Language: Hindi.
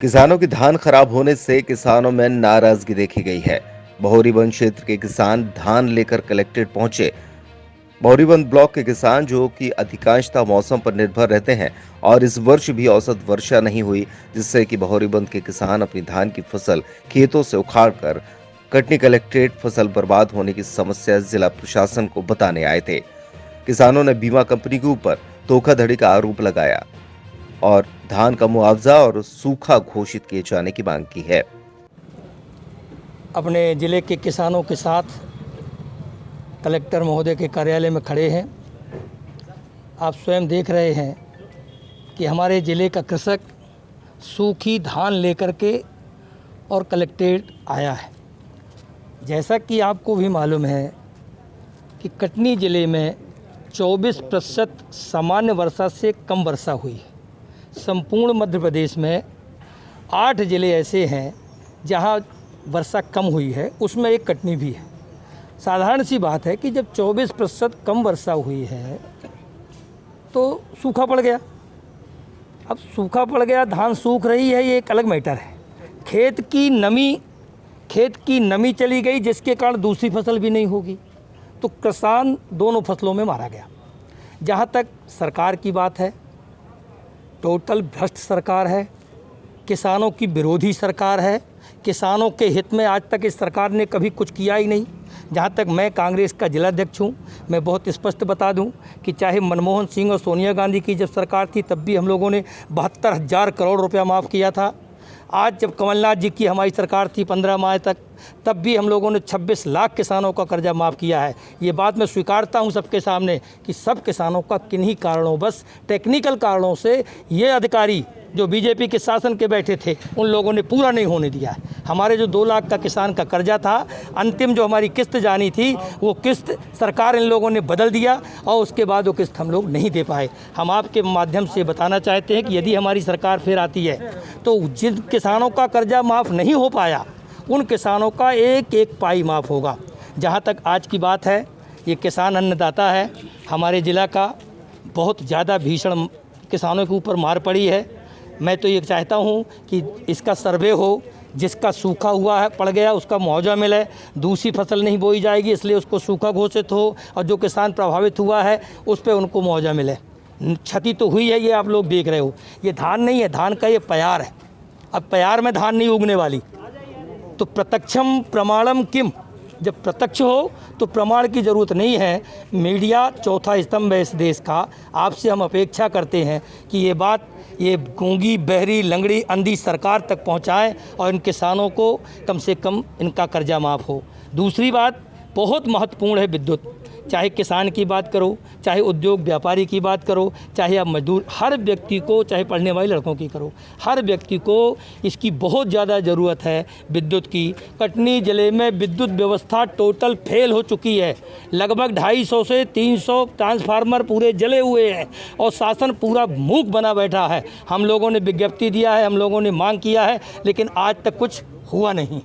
किसानों की धान खराब होने से किसानों में नाराजगी देखी गई है। बहोरीबंद क्षेत्र के किसान धान लेकर कलेक्ट्रेट पहुंचे। बहोरीबंद ब्लॉक के किसान जो कि अधिकांशतः मौसम पर निर्भर रहते हैं और इस वर्ष भी औसत वर्षा नहीं हुई, जिससे कि बहोरीबंद के किसान अपनी धान की फसल खेतों से उखाड़कर कटनी कलेक्ट्रेट फसल बर्बाद होने की समस्या जिला प्रशासन को बताने आए थे। किसानों ने बीमा कंपनी के ऊपर धोखाधड़ी का आरोप लगाया और धान का मुआवजा और सूखा घोषित किए जाने की मांग की है। अपने ज़िले के किसानों के साथ कलेक्टर महोदय के कार्यालय में खड़े हैं। आप स्वयं देख रहे हैं कि हमारे ज़िले का कृषक सूखी धान लेकर के और कलेक्ट्रेट आया है। जैसा कि आपको भी मालूम है कि कटनी ज़िले में 24% सामान्य वर्षा से कम वर्षा हुई है। संपूर्ण मध्य प्रदेश में 8 ज़िले ऐसे हैं जहां वर्षा कम हुई है, उसमें एक कटनी भी है। साधारण सी बात है कि जब 24% कम वर्षा हुई है तो सूखा पड़ गया। अब सूखा पड़ गया, धान सूख रही है, ये एक अलग मैटर है। खेत की नमी चली गई, जिसके कारण दूसरी फसल भी नहीं होगी, तो किसान दोनों फसलों में मारा गया। जहाँ तक सरकार की बात है, टोटल भ्रष्ट सरकार है, किसानों की विरोधी सरकार है। किसानों के हित में आज तक इस सरकार ने कभी कुछ किया ही नहीं। जहाँ तक मैं कांग्रेस का जिलाध्यक्ष हूँ, मैं बहुत स्पष्ट बता दूँ कि चाहे मनमोहन सिंह और सोनिया गांधी की जब सरकार थी तब भी हम लोगों ने 72,000 करोड़ रुपया माफ़ किया था। आज जब कमलनाथ जी की हमारी सरकार थी 15 माह तक, तब भी हम लोगों ने 26 लाख किसानों का कर्जा माफ़ किया है। ये बात मैं स्वीकारता हूं सबके सामने कि सब किसानों का किन्हीं कारणों, बस टेक्निकल कारणों से ये अधिकारी जो बीजेपी के शासन के बैठे थे, उन लोगों ने पूरा नहीं होने दिया है। हमारे जो 2 लाख का किसान का कर्जा था, अंतिम जो हमारी किस्त जानी थी, वो किस्त सरकार इन लोगों ने बदल दिया और उसके बाद वो किस्त हम लोग नहीं दे पाए। हम आपके माध्यम से बताना चाहते हैं कि यदि हमारी सरकार फिर आती है तो जिन किसानों का कर्जा माफ़ नहीं हो पाया, उन किसानों का एक एक पाई माफ़ होगा। जहाँ तक आज की बात है, ये किसान अन्नदाता है। हमारे ज़िला का बहुत ज़्यादा भीषण किसानों के ऊपर मार पड़ी है। मैं तो ये चाहता हूँ कि इसका सर्वे हो, जिसका सूखा हुआ है पड़ गया उसका मुआवजा मिले, दूसरी फसल नहीं बोई जाएगी इसलिए उसको सूखा घोषित हो, और जो किसान प्रभावित हुआ है उस पर उनको मुआवजा मिले। क्षति तो हुई है, ये आप लोग देख रहे हो। ये धान नहीं है, धान का ये प्यार है। अब प्यार में धान नहीं उगने वाली, तो प्रत्यक्षम प्रमाणम किम, जब प्रत्यक्ष हो तो प्रमाण की ज़रूरत नहीं है। मीडिया चौथा स्तंभ है इस देश का। आपसे हम अपेक्षा करते हैं कि ये बात ये गूंगी, बहरी, लंगड़ी, अंधी सरकार तक पहुंचाएं और इन किसानों को कम से कम इनका कर्जा माफ़ हो। दूसरी बात बहुत महत्वपूर्ण है, विद्युत। चाहे किसान की बात करो, चाहे उद्योग व्यापारी की बात करो, चाहे आप मजदूर, हर व्यक्ति को, चाहे पढ़ने वाले लड़कों की करो, हर व्यक्ति को इसकी बहुत ज़्यादा ज़रूरत है विद्युत की। कटनी ज़िले में विद्युत व्यवस्था टोटल फेल हो चुकी है। लगभग 250 से 300 ट्रांसफार्मर पूरे जले हुए हैं और शासन पूरा मूक बना बैठा है। हम लोगों ने विज्ञप्ति दिया है, हम लोगों ने मांग किया है, लेकिन आज तक कुछ हुआ नहीं।